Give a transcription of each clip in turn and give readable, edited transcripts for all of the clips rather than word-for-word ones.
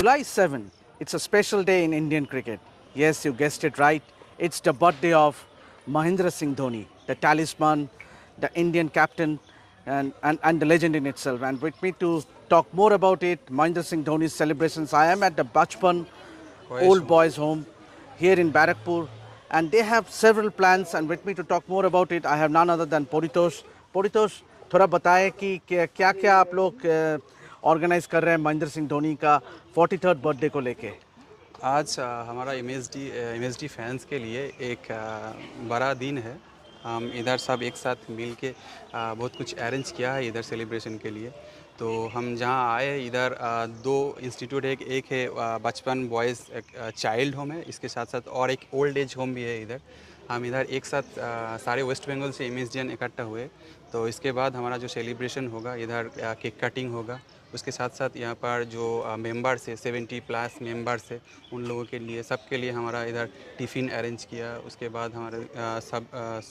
July 7, it's a special day in Indian cricket. Yes, you guessed it right. It's the birthday of Mahendra Singh Dhoni, the talisman, the Indian captain, and the legend in itself. And with me to talk more about it, Mahendra Singh Dhoni's celebrations. I am at the Bachpan Old Boys Home here in Barakpur, and they have several plans. And with me to talk more about it, I have none other than Paritosh. Paritosh, थोड़ा बताएं कि क्या क्या आप लोग organise कर रहे हैं महेंद्र सिंह धोनी का 43rd बर्थडे को लेके। आज हमारा एमएसडी फैंस के लिए एक बड़ा दिन है। हम इधर सब एक साथ मिल के बहुत कुछ अरेंज किया है इधर सेलिब्रेशन के लिए। तो हम जहाँ आए इधर दो इंस्टीट्यूट है, एक है बचपन बॉयज़ चाइल्ड होम है, इसके साथ साथ और एक ओल्ड एज होम भी है इधर। हम इधर एक साथ सारे वेस्ट बंगाल से एमएसडियन इकट्ठा हुए। तो इसके बाद हमारा जो सेलिब्रेशन होगा इधर केक कटिंग होगा। उसके साथ साथ यहाँ पर जो मेंबर्स है 70+ मेंबर्स है, उन लोगों के लिए सबके लिए हमारा इधर टिफ़िन अरेंज किया। उसके बाद हमारे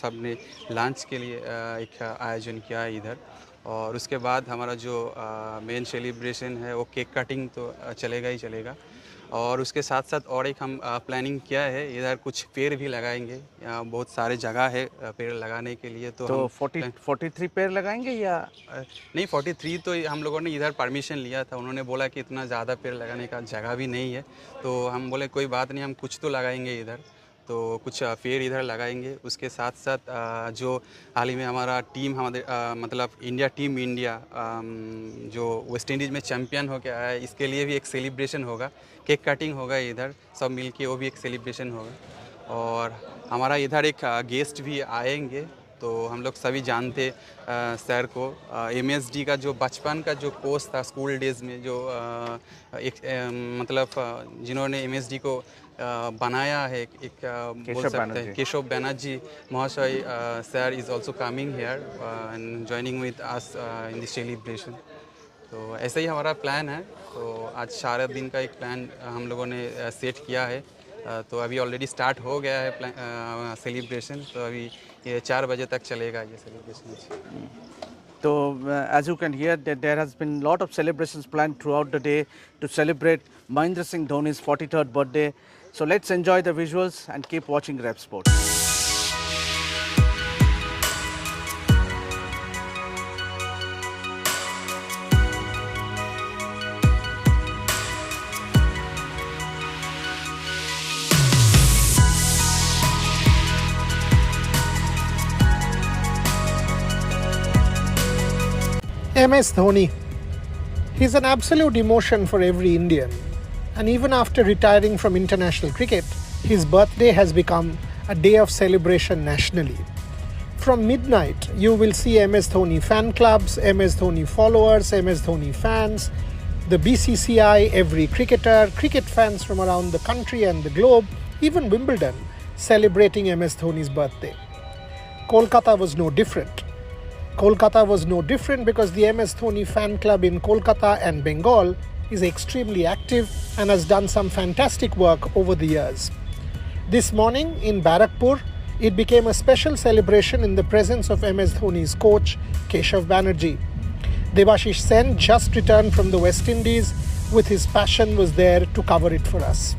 सब ने लंच के लिए एक आयोजन किया है इधर। और उसके बाद हमारा जो मेन सेलिब्रेशन है वो केक कटिंग तो चलेगा ही चलेगा। और उसके साथ साथ और एक हम प्लानिंग किया है, इधर कुछ पेड़ भी लगाएंगे। यहाँ बहुत सारे जगह है पेड़ लगाने के लिए। तो हम 43 पेड़ लगाएंगे या नहीं? 43 तो हम लोगों ने इधर परमिशन लिया था, उन्होंने बोला कि इतना ज़्यादा पेड़ लगाने का जगह भी नहीं है। तो हम बोले कोई बात नहीं, हम कुछ तो लगाएंगे इधर। तो कुछ पेड़ इधर लगाएंगे। उसके साथ साथ जो हाल ही में हमारा टीम मतलब टीम इंडिया जो वेस्ट इंडीज़ में चैम्पियन हो के आया है, इसके लिए भी एक सेलिब्रेशन होगा, केक कटिंग होगा इधर सब मिल के, वो भी एक सेलिब्रेशन होगा। और हमारा इधर एक गेस्ट भी आएंगे। तो हम लोग सभी जानते सर को, एमएसडी का जो बचपन का जो कोच था स्कूल डेज़ में, जो मतलब जिन्होंने एमएसडी को बनाया है, एक बोल सकते हैं केशव बनर्जी महाशय sir is also coming here and joining with us in this celebration. तो ऐसा ही हमारा प्लान है। तो आज सारा दिन का एक प्लान हम लोगों ने सेट किया है। तो अभी ऑलरेडी स्टार्ट हो गया है सेलिब्रेशन। तो अभी ये 4 बजे तक चलेगा ये celebration. So, as you can hear, that there has been a lot of celebrations planned throughout the day to celebrate Mahendra Singh Dhoni's 43rd birthday. So, let's enjoy the visuals and keep watching Rep Sports. MS Dhoni. He's an absolute emotion for every Indian. And even after retiring from international cricket, his birthday has become a day of celebration nationally. From midnight, you will see MS Dhoni fan clubs, MS Dhoni followers, MS Dhoni fans, the BCCI, every cricketer, cricket fans from around the country and the globe, even Wimbledon, celebrating MS Dhoni's birthday. Kolkata was no different. Kolkata was no different because the MS Dhoni fan club in Kolkata and Bengal is extremely active and has done some fantastic work over the years. This morning in Barakpur, it became a special celebration in the presence of MS Dhoni's coach, Keshav Banerjee. Debashish Sen just returned from the West Indies. With his passion was there to cover it for us.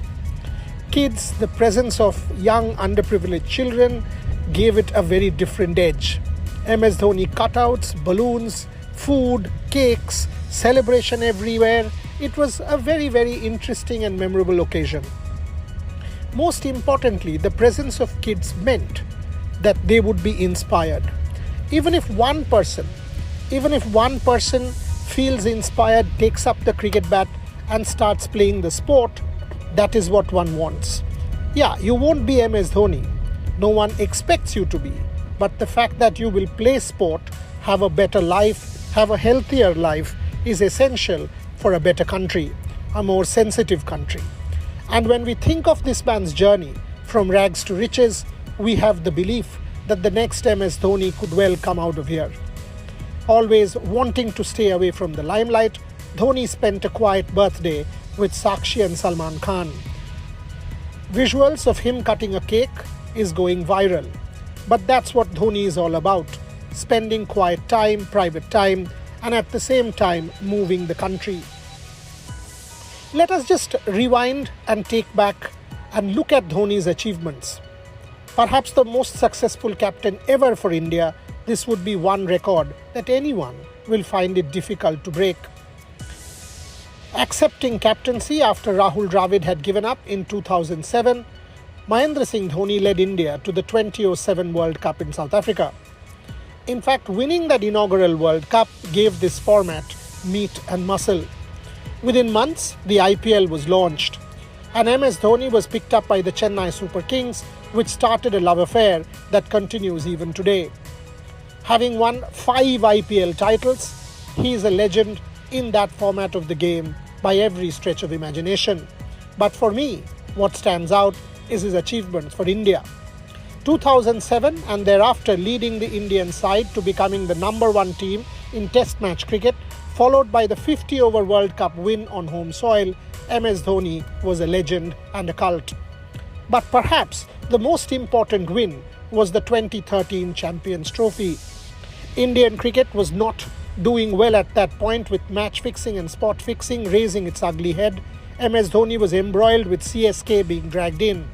Kids, the presence of young underprivileged children gave it a very different edge. MS Dhoni cutouts, balloons, food, cakes, celebration everywhere. It was a very, very interesting and memorable occasion. Most importantly, the presence of kids meant that they would be inspired. Even if one person feels inspired, takes up the cricket bat and starts playing the sport, that is what one wants. Yeah, you won't be MS Dhoni. No one expects you to be. But the fact that you will play sport, have a better life, have a healthier life is essential for a better country, a more sensitive country. And when we think of this man's journey from rags to riches, we have the belief that the next MS Dhoni could well come out of here. Always wanting to stay away from the limelight, Dhoni spent a quiet birthday with Sakshi and Salman Khan. Visuals of him cutting a cake is going viral. But that's what Dhoni is all about, spending quiet time, private time, and at the same time moving the country. Let us just rewind and take back and look at Dhoni's achievements. Perhaps the most successful captain ever for India, this would be one record that anyone will find it difficult to break. Accepting captaincy after Rahul Dravid had given up in 2007, Mahendra Singh Dhoni led India to the 2007 World Cup in South Africa. In fact, winning that inaugural World Cup gave this format meat and muscle. Within months, the IPL was launched, and MS Dhoni was picked up by the Chennai Super Kings, which started a love affair that continues even today. Having won 5 IPL titles, he is a legend in that format of the game by every stretch of imagination. But for me, what stands out is his achievements for India. 2007 and thereafter leading the Indian side to becoming the number 1 team in Test match cricket, followed by the 50-over World Cup win on home soil, MS Dhoni was a legend and a cult. But perhaps the most important win was the 2013 Champions Trophy. Indian cricket was not doing well at that point, with match fixing and spot fixing raising its ugly head. MS Dhoni was embroiled with CSK being dragged in.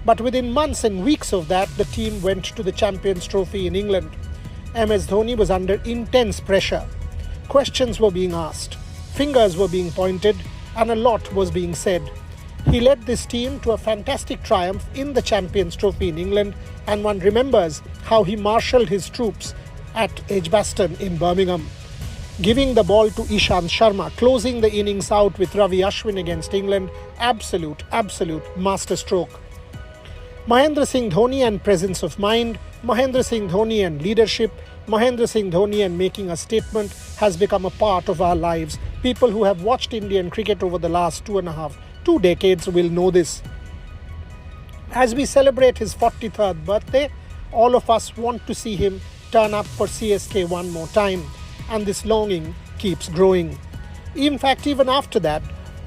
But within months and weeks of that, the team went to the Champions Trophy in England. MS Dhoni was under intense pressure. Questions were being asked, fingers were being pointed, and a lot was being said. He led this team to a fantastic triumph in the Champions Trophy in England, and one remembers how he marshalled his troops at Edgbaston in Birmingham, giving the ball to Ishant Sharma, closing the innings out with Ravi Ashwin against England. Absolute masterstroke. Mahendra Singh Dhoni and presence of mind, Mahendra Singh Dhoni and leadership, Mahendra Singh Dhoni and making a statement has become a part of our lives. People who have watched Indian cricket over the last 2 decades will know this. As we celebrate his 43rd birthday, all of us want to see him turn up for CSK one more time, and this longing keeps growing. In fact, even after that,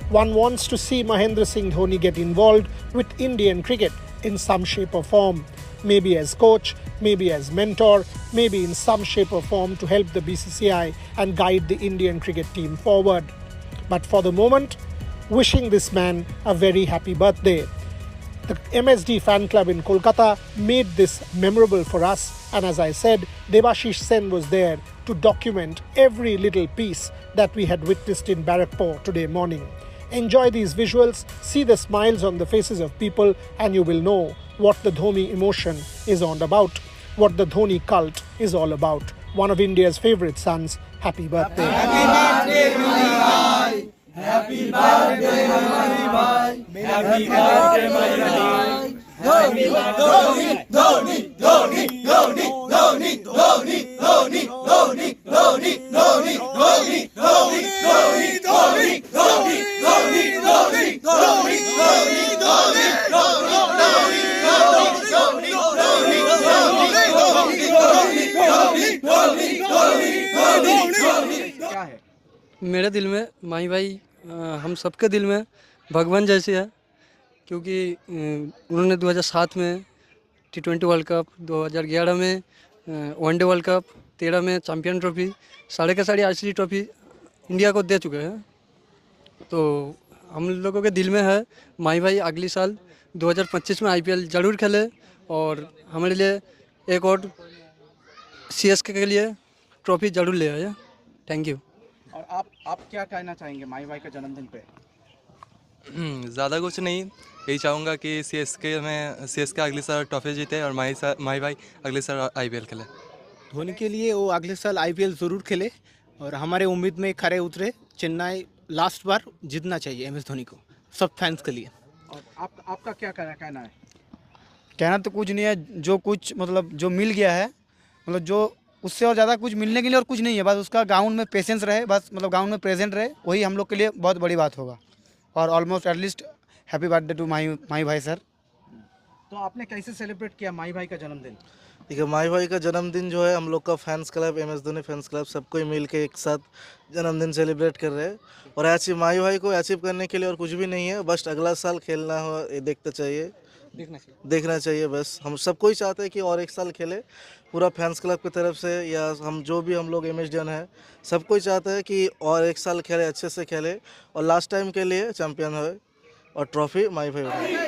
one wants to see Mahendra Singh Dhoni get involved with Indian cricket in some shape or form, maybe as coach, maybe as mentor, maybe in some shape or form to help the BCCI and guide the Indian cricket team forward. But for the moment, wishing this man a very happy birthday. The MSD fan club in Kolkata made this memorable for us, and as I said, Debashish Sen was there to document every little piece that we had witnessed in Barrackpore today morning. Enjoy these visuals, see the smiles on the faces of people, and you will know what the Dhoni emotion is all about, what the Dhoni cult is all about. One of India's favorite sons, happy birthday. Happy birthday, Mani Bhai. Happy birthday, Mani Bhai. Happy birthday, Mani Bhai. Dhoni, Dhoni, Dhoni, Dhoni, Dhoni, Dhoni, Dhoni, Dhoni, Dhoni, Dhoni, Dhoni, Dhoni, Dhoni, Dhoni, Dhoni, Dhoni, Dhoni, Dhoni, क्या है? मेरे दिल में माही भाई हम सबके दिल में भगवान जैसे है, क्योंकि उन्होंने 2007 में T20 वर्ल्ड कप, 2011 में वनडे वर्ल्ड कप, 13 में चैम्पियन ट्रॉफी, साढ़े के साढ़े ICC ट्रॉफी इंडिया को दे चुके हैं। तो हम लोगों के दिल में है माही भाई अगली साल 2025 में IPL ज़रूर खेले और हमारे लिए एक और CSK के लिए ट्रॉफी ज़रूर ले आए। Thank you. और आप क्या कहना चाहेंगे माही भाई का जन्मदिन पे? ज़्यादा कुछ नहीं, यही चाहूँगा कि CSK अगले साल ट्रॉफी जीते और माही भाई अगले साल IPL खेले। धोनी के लिए वो अगले साल IPL ज़रूर खेले और हमारे उम्मीद में खरे उतरे। चेन्नई लास्ट बार जीतना चाहिए MS धोनी को, सब फैंस के लिए। और आपका क्या कहना है? कहना तो कुछ नहीं है, जो कुछ मतलब जो मिल गया है, मतलब जो उससे और ज़्यादा कुछ मिलने के लिए और कुछ नहीं है, बस उसका ग्राउंड में पेशेंस रहे, बस मतलब ग्राउंड में प्रेजेंट रहे, वही हम लोग के लिए बहुत बड़ी बात होगा। और almost at least happy birthday to Mahi भाई सर। तो आपने कैसे सेलिब्रेट किया माही भाई का जन्मदिन? देखिए, माही भाई का जन्मदिन जो है हम लोग का fans club MS Dhoni fans club सबको ही मिल के एक साथ जन्मदिन सेलिब्रेट कर रहे हैं। और माही भाई को अचीव करने के लिए और कुछ भी नहीं है, बस अगला साल खेलना हो ये देखते चाहिए। देखना चाहिए बस। हम सबको ही चाहते हैं कि और एक साल खेले, पूरा फैंस क्लब की तरफ से, या हम जो भी हम लोग एमएसडीएन है सबको ही चाहते हैं कि और एक साल खेले, अच्छे से खेले और लास्ट टाइम के लिए चैंपियन हो और ट्रॉफी माई भाई उठाए।